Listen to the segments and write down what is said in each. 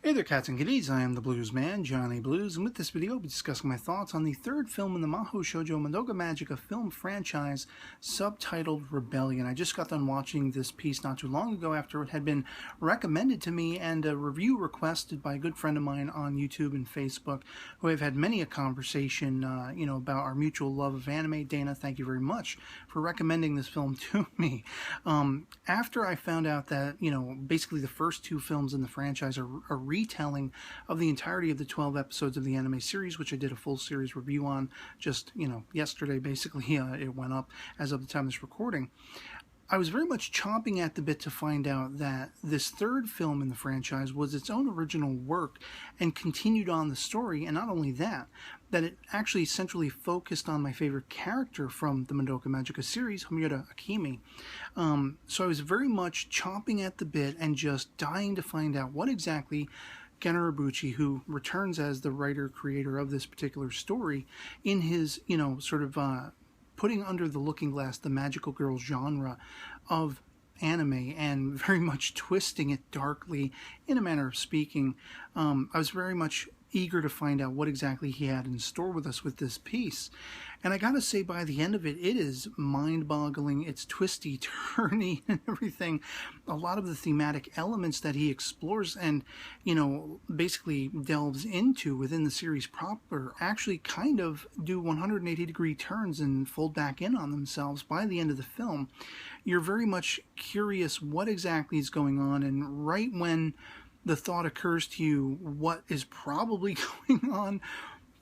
Hey there, cats and kitties. I am the Blues Man, Johnny Blues, and with this video I'll be discussing my thoughts on the third film in the Mahou Shoujo Madoka Magica film franchise, subtitled Rebellion. I just got done watching this piece not too long ago after it had been recommended to me and a review requested by a good friend of mine on YouTube and Facebook, who I've had many a conversation, about our mutual love of anime. Dana, thank you very much for recommending this film to me. After I found out that, basically the first two films in the franchise are retelling of the entirety of the 12 episodes of the anime series, which I did a full series review on just, yesterday. Basically, it went up as of the time of this recording. I was very much chomping at the bit to find out that this third film in the franchise was its own original work and continued on the story, and not only that, that it actually centrally focused on my favorite character from the Madoka Magica series, Hamura Akemi. So I was very much chomping at the bit and just dying to find out what exactly Ken Urobuchi, who returns as the writer-creator of this particular story, in his, putting under the looking glass the magical girl genre of anime and very much twisting it darkly, in a manner of speaking. I was very much eager to find out what exactly he had in store with us with this piece. And I gotta say, by the end of it, it is mind-boggling. It's twisty, turny, and everything. A lot of the thematic elements that he explores and, basically delves into within the series proper actually kind of do 180-degree turns and fold back in on themselves by the end of the film. You're very much curious what exactly is going on, and right when the thought occurs to you what is probably going on,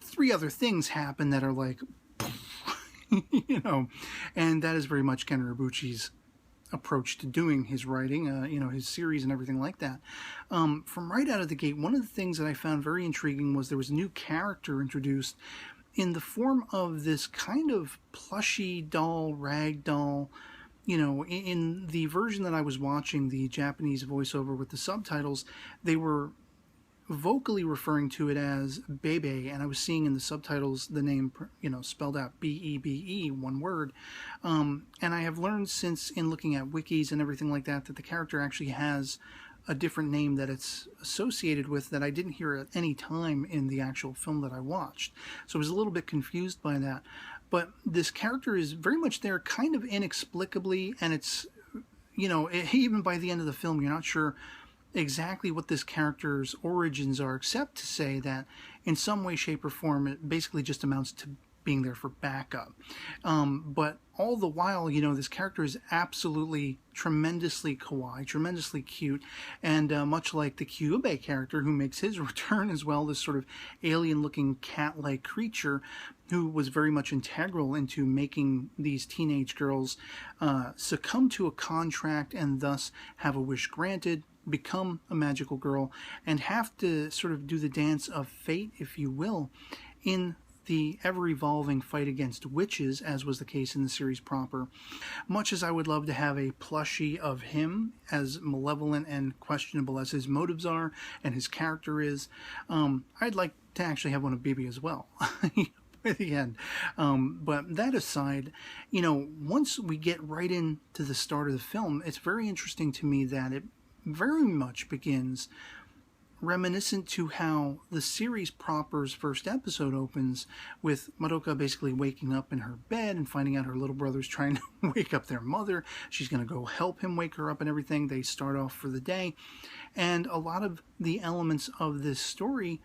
three other things happen that are like, and that is very much Ken Urobuchi's approach to doing his writing, his series and everything like that. From right out of the gate, one of the things that I found very intriguing was there was a new character introduced in the form of this kind of plushy doll, rag doll. In the version that I was watching, the Japanese voiceover with the subtitles, they were vocally referring to it as Bebe, and I was seeing in the subtitles the name, spelled out B-E-B-E, one word. And I have learned since, in looking at wikis and everything like that, that the character actually has a different name that it's associated with that I didn't hear at any time in the actual film that I watched. So I was a little bit confused by that. But this character is very much there kind of inexplicably, and it's, even by the end of the film, you're not sure exactly what this character's origins are, except to say that in some way, shape, or form, it basically just amounts to being there for backup. But all the while, this character is absolutely tremendously kawaii, tremendously cute, and much like the Kyubey character who makes his return as well, this sort of alien-looking cat-like creature who was very much integral into making these teenage girls succumb to a contract and thus have a wish granted, become a magical girl, and have to sort of do the dance of fate, if you will, in the ever-evolving fight against witches, as was the case in the series proper. Much as I would love to have a plushie of him, as malevolent and questionable as his motives are and his character is, I'd like to actually have one of Bibi as well. At the end. But that aside, once we get right into the start of the film, it's very interesting to me that it very much begins reminiscent to how the series proper's first episode opens, with Madoka basically waking up in her bed and finding out her little brother's trying to wake up their mother. She's going to go help him wake her up and everything. They start off for the day. And a lot of the elements of this story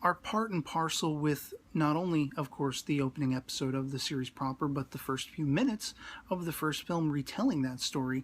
are part and parcel with not only, of course, the opening episode of the series proper, but the first few minutes of the first film retelling that story,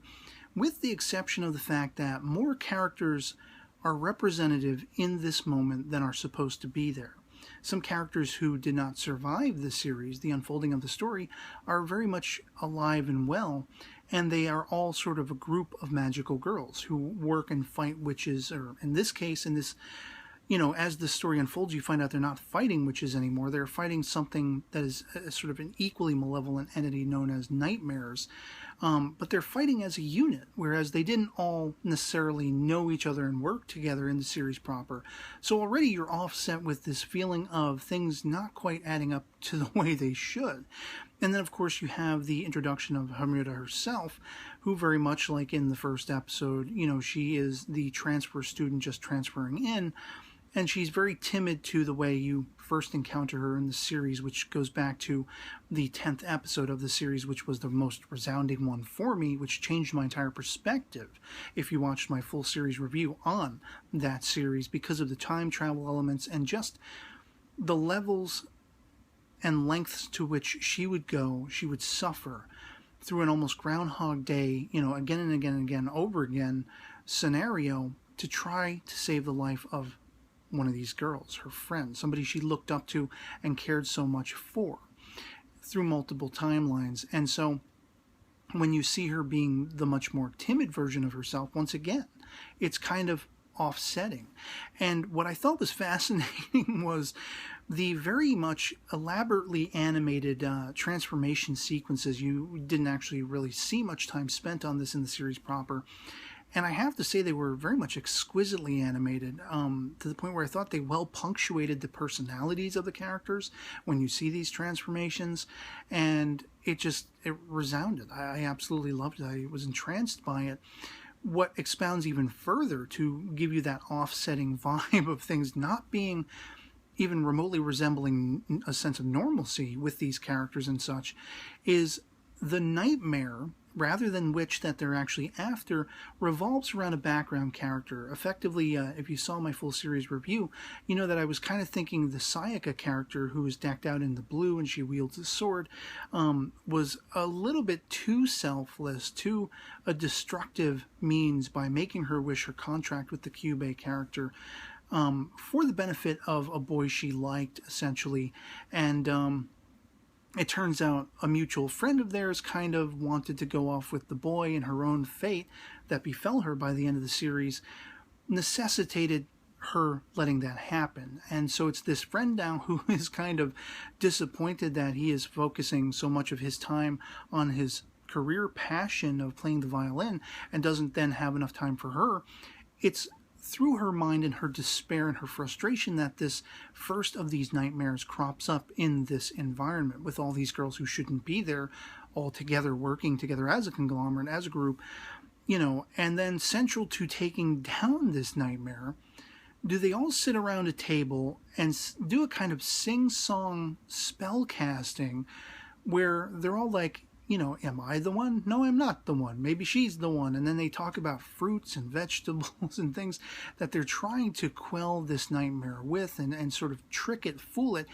with the exception of the fact that more characters are representative in this moment than are supposed to be there. Some characters who did not survive the series, the unfolding of the story, are very much alive and well, and they are all sort of a group of magical girls who work and fight witches, or in this case, as the story unfolds, you find out they're not fighting witches anymore. They're fighting something that is sort of an equally malevolent entity known as nightmares. But they're fighting as a unit, whereas they didn't all necessarily know each other and work together in the series proper. So already you're offset with this feeling of things not quite adding up to the way they should. And then, of course, you have the introduction of Hamura herself, who very much like in the first episode, you know, she is the transfer student just transferring in, and she's very timid to the way you first encounter her in the series, which goes back to the 10th episode of the series, which was the most resounding one for me, which changed my entire perspective if you watched my full series review on that series, because of the time travel elements and just the levels and lengths to which she would go. She would suffer through an almost Groundhog Day, you know, again and again and again, over again scenario to try to save the life of one of these girls, her friend, somebody she looked up to and cared so much for, through multiple timelines. And so when you see her being the much more timid version of herself, once again, it's kind of offsetting. And what I thought was fascinating was the very much elaborately animated transformation sequences. You didn't actually really see much time spent on this in the series proper. And I have to say they were very much exquisitely animated, to the point where I thought they well punctuated the personalities of the characters when you see these transformations. And it resounded. I absolutely loved it. I was entranced by it. What expounds even further to give you that offsetting vibe of things not being even remotely resembling a sense of normalcy with these characters and such is the nightmare, rather than witch, that they're actually after, revolves around a background character. Effectively, if you saw my full series review, you know that I was kind of thinking the Sayaka character, who is decked out in the blue and she wields a sword, was a little bit too selfless, too a destructive means by making her wish her contract with the Kyubey character for the benefit of a boy she liked, essentially. And it turns out a mutual friend of theirs kind of wanted to go off with the boy, and her own fate that befell her by the end of the series necessitated her letting that happen. And so it's this friend now who is kind of disappointed that he is focusing so much of his time on his career passion of playing the violin and doesn't then have enough time for her. It's through her mind and her despair and her frustration that this first of these nightmares crops up in this environment, with all these girls who shouldn't be there all together, working together as a conglomerate, as a group, you know. And then central to taking down this nightmare, do they all sit around a table and do a kind of sing-song spell casting where they're all like, you know, am I the one? No, I'm not the one. Maybe she's the one. And then they talk about fruits and vegetables and things that they're trying to quell this nightmare with, and sort of trick it, fool it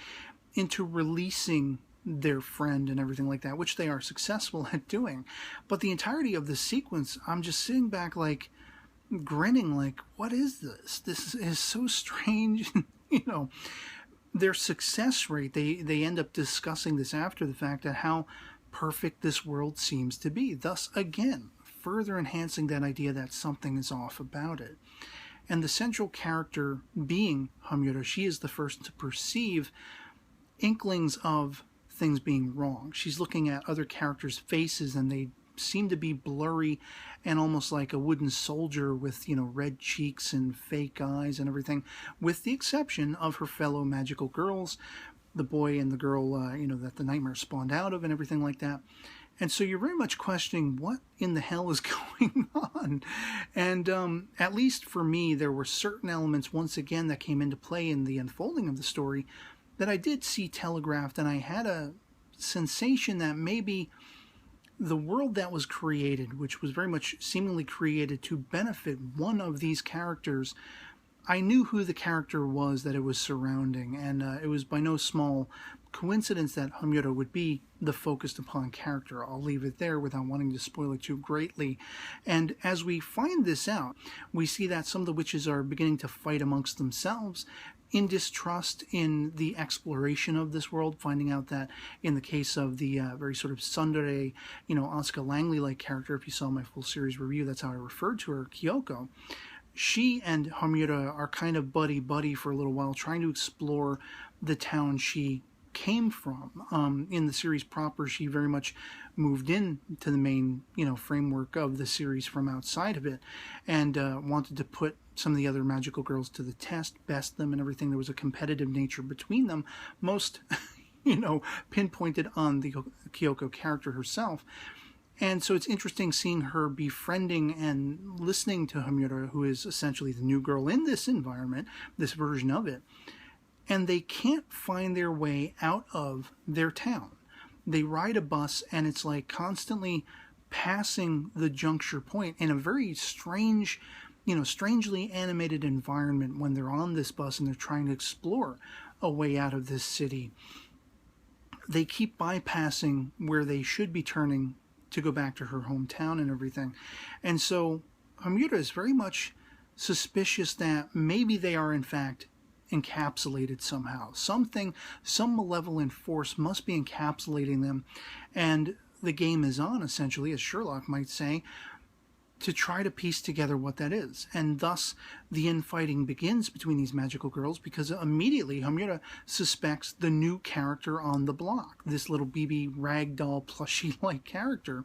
into releasing their friend and everything like that, which they are successful at doing. But the entirety of the sequence, I'm just sitting back like grinning, like, what is this? This is so strange. You know, their success rate, they end up discussing this after the fact, at how perfect this world seems to be, thus again further enhancing that idea that something is off about it. And the central character being Hamura, she is the first to perceive inklings of things being wrong. She's looking at other characters' faces, and they seem to be blurry and almost like a wooden soldier with, you know, red cheeks and fake eyes and everything, with the exception of her fellow magical girls, the boy and the girl, you know, that the nightmare spawned out of and everything like that. And so you're very much questioning what in the hell is going on. And at least for me, there were certain elements, once again, that came into play in the unfolding of the story that I did see telegraphed, and I had a sensation that maybe the world that was created, which was very much seemingly created to benefit one of these characters, I knew who the character was that it was surrounding, and it was by no small coincidence that Hamura would be the focused upon character. I'll leave it there without wanting to spoil it too greatly. And as we find this out, we see that some of the witches are beginning to fight amongst themselves in distrust in the exploration of this world, finding out that in the case of the very sort of tsundere, you know, Asuka Langley-like character, if you saw my full series review, that's how I referred to her, Kyoko, she and Hamura are kind of buddy-buddy for a little while, trying to explore the town she came from. In the series proper, she very much moved in to the main, you know, framework of the series from outside of it, and wanted to put some of the other magical girls to the test, best them and everything. There was a competitive nature between them, most, you know, pinpointed on the Kyoko character herself. And so it's interesting seeing her befriending and listening to Hamura, who is essentially the new girl in this environment, this version of it. And they can't find their way out of their town. They ride a bus, and it's like constantly passing the juncture point in a very strange, strangely animated environment when they're on this bus and they're trying to explore a way out of this city. They keep bypassing where they should be turning to go back to her hometown and everything. And so Hamura is very much suspicious that maybe they are in fact encapsulated somehow. Something, some malevolent force must be encapsulating them. And the game is on, essentially, as Sherlock might say, to try to piece together what that is. And thus, the infighting begins between these magical girls, because immediately Hamura suspects the new character on the block, this little BB ragdoll plushie-like character.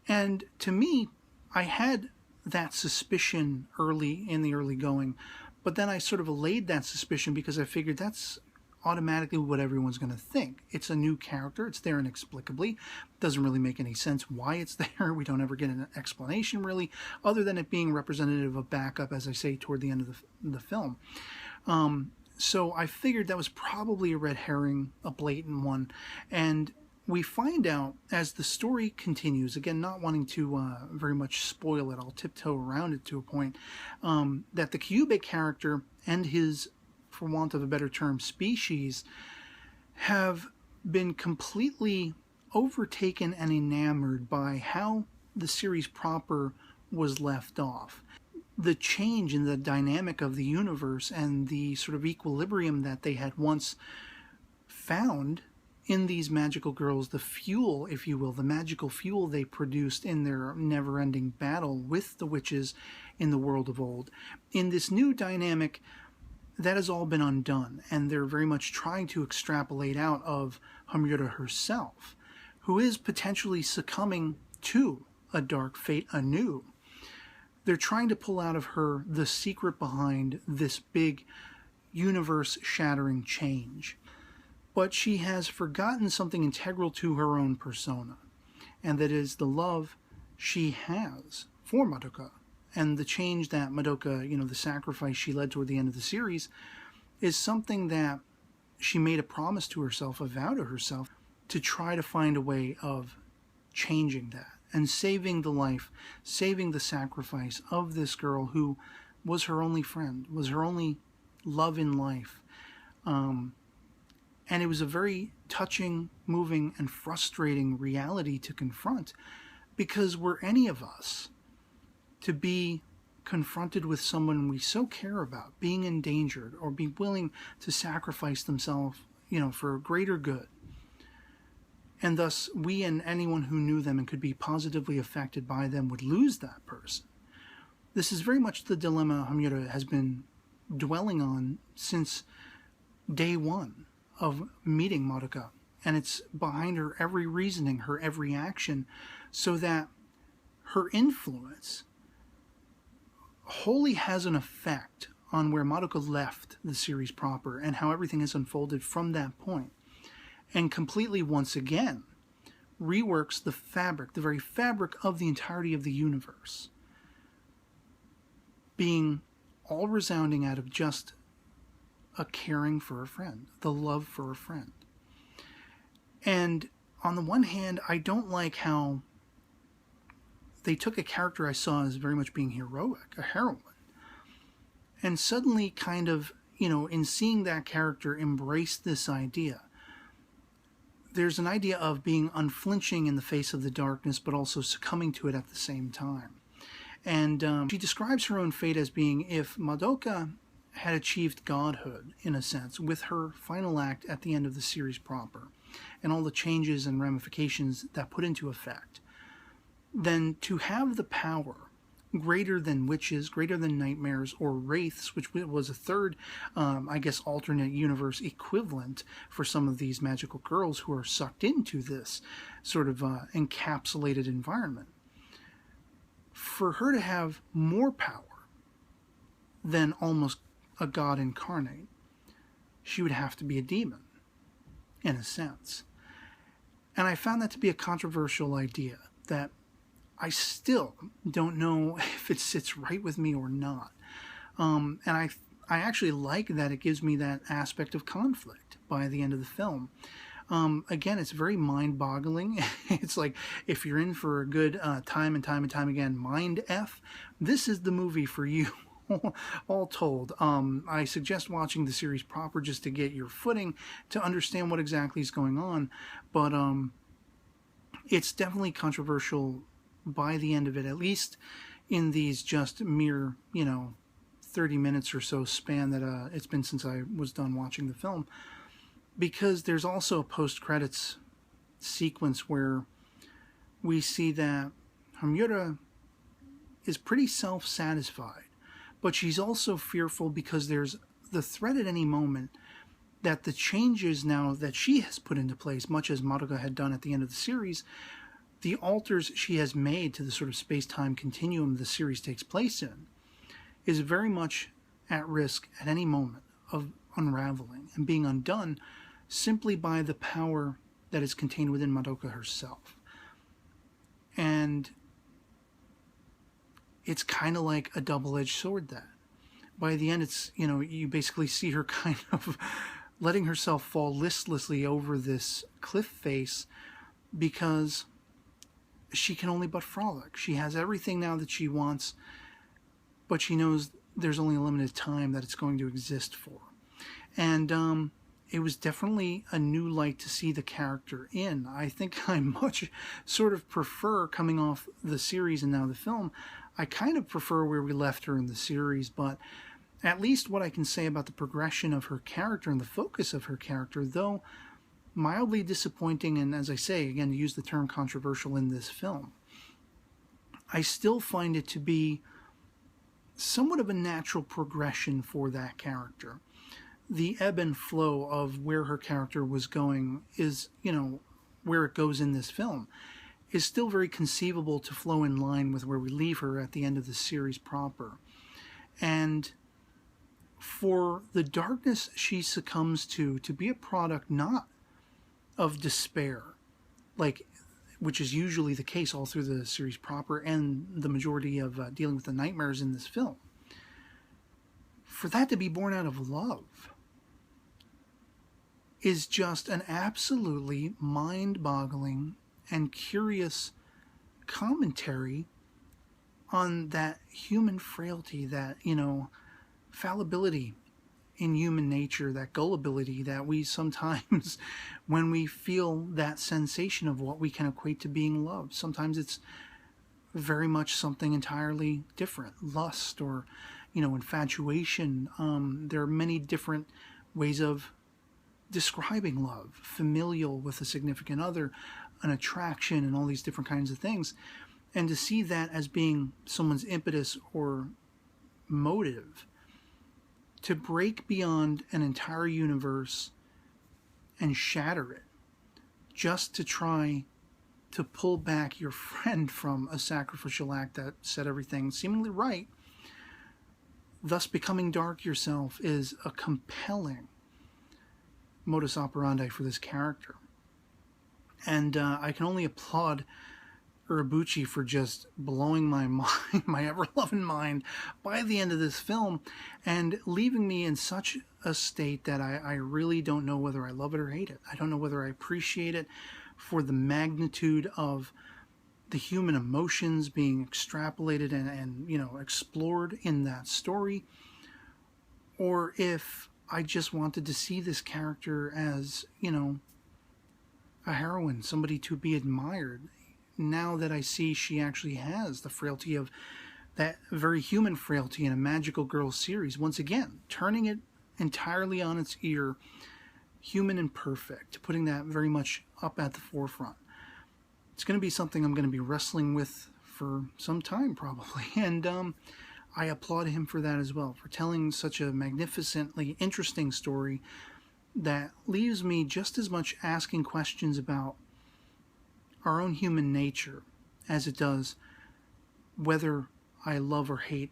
And to me, I had that suspicion early in the early going, but then I sort of allayed that suspicion because I figured that's automatically what everyone's going to think. It's a new character. It's there inexplicably. Doesn't really make any sense why it's there. We don't ever get an explanation, really, other than it being representative of backup, as I say, toward the end of the film. So I figured that was probably a red herring, a blatant one. And we find out as the story continues, again, not wanting to very much spoil it, I'll tiptoe around it to a point, that the Kyubey character and his, for want of a better term, species, have been completely overtaken and enamored by how the series proper was left off. The change in the dynamic of the universe and the sort of equilibrium that they had once found in these magical girls, the fuel, if you will, the magical fuel they produced in their never-ending battle with the witches in the world of old. In this new dynamic, that has all been undone, and they're very much trying to extrapolate out of Hamura herself, who is potentially succumbing to a dark fate anew. They're trying to pull out of her the secret behind this big universe-shattering change. But she has forgotten something integral to her own persona, and that is the love she has for Madoka. And the change that Madoka, the sacrifice she led toward the end of the series, is something that she made a promise to herself, a vow to herself, to try to find a way of changing that and saving the life, saving the sacrifice of this girl who was her only friend, was her only love in life. And it was a very touching, moving, and frustrating reality to confront, because were any of us to be confronted with someone we so care about being endangered, or be willing to sacrifice themselves, for a greater good, and thus we and anyone who knew them and could be positively affected by them would lose that person. This is very much the dilemma Hamura has been dwelling on since day one of meeting Madoka, and it's behind her every reasoning, her every action, so that her influence wholly has an effect on where Madoka left the series proper and how everything has unfolded from that point, and completely, once again, reworks the fabric, the very fabric of the entirety of the universe, being all resounding out of just a caring for a friend, the love for a friend. And on the one hand, I don't like how they took a character I saw as very much being heroic, a heroine, and suddenly kind of, in seeing that character embrace this idea, there's an idea of being unflinching in the face of the darkness, but also succumbing to it at the same time. And she describes her own fate as being, if Madoka had achieved godhood, in a sense, with her final act at the end of the series proper, and all the changes and ramifications that put into effect, then to have the power greater than witches, greater than nightmares, or wraiths, which was a third, alternate universe equivalent for some of these magical girls who are sucked into this sort of encapsulated environment. For her to have more power than almost a god incarnate, she would have to be a demon, in a sense. And I found that to be a controversial idea. that I still don't know if it sits right with me or not. And I actually like that it gives me that aspect of conflict by the end of the film. Again, it's very mind-boggling. It's like, if you're in for a good time and time again, mind F, this is the movie for you. All told. I suggest watching the series proper just to get your footing, to understand what exactly is going on. But it's definitely controversial by the end of it, at least in these just mere, 30 minutes or so span that it's been since I was done watching the film. Because there's also a post-credits sequence where we see that Hamura is pretty self-satisfied, but she's also fearful because there's the threat at any moment that the changes now that she has put into place, much as Madoka had done at the end of the series, the alters she has made to the sort of space-time continuum the series takes place in, is very much at risk at any moment of unraveling and being undone simply by the power that is contained within Madoka herself. And it's kind of like a double-edged sword that. By the end, it's, you basically see her kind of letting herself fall listlessly over this cliff face because she can only but frolic. She has everything now that she wants, but she knows there's only a limited time that it's going to exist for. And it was definitely a new light to see the character in. I think I much sort of prefer, coming off the series and now the film, I kind of prefer where we left her in the series, but at least what I can say about the progression of her character and the focus of her character, though mildly disappointing, and as I say, again, to use the term controversial in this film, I still find it to be somewhat of a natural progression for that character. The ebb and flow of where her character was going is, where it goes in this film, is still very conceivable to flow in line with where we leave her at the end of the series proper. And for the darkness she succumbs to be a product not of despair, which is usually the case all through the series proper and the majority of dealing with the nightmares in this film, for that to be born out of love is just an absolutely mind-boggling and curious commentary on that human frailty, that, fallibility in human nature, that gullibility that we sometimes, when we feel that sensation of what we can equate to being loved, sometimes it's very much something entirely different, lust or, infatuation. There are many different ways of describing love, familial with a significant other, an attraction, and all these different kinds of things. And to see that as being someone's impetus or motive to break beyond an entire universe and shatter it just to try to pull back your friend from a sacrificial act that set everything seemingly right, thus becoming dark yourself, is a compelling modus operandi for this character. And I can only applaud Urobuchi for just blowing my mind, my ever-loving mind, by the end of this film, and leaving me in such a state that I really don't know whether I love it or hate it. I don't know whether I appreciate it for the magnitude of the human emotions being extrapolated and explored in that story, or if I just wanted to see this character as, a heroine, somebody to be admired. Now that I see she actually has the frailty of that very human frailty in a magical girl series, once again, turning it entirely on its ear, human and perfect, putting that very much up at the forefront. It's going to be something I'm going to be wrestling with for some time, probably. And I applaud him for that as well, for telling such a magnificently interesting story that leaves me just as much asking questions about our own human nature as it does whether I love or hate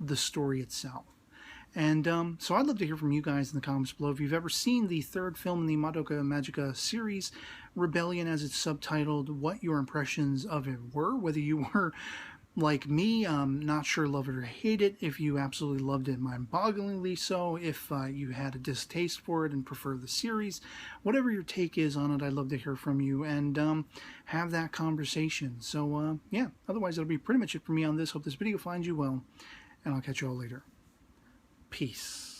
the story itself. And so I'd love to hear from you guys in the comments below. If you've ever seen the third film in the Madoka Magica series, Rebellion as it's subtitled, what your impressions of it were, whether you were like me, not sure love it or hate it, if you absolutely loved it, mind-bogglingly so, if you had a distaste for it and prefer the series, whatever your take is on it, I'd love to hear from you and have that conversation. So yeah, otherwise that'll be pretty much it for me on this. Hope this video finds you well, and I'll catch you all later. Peace.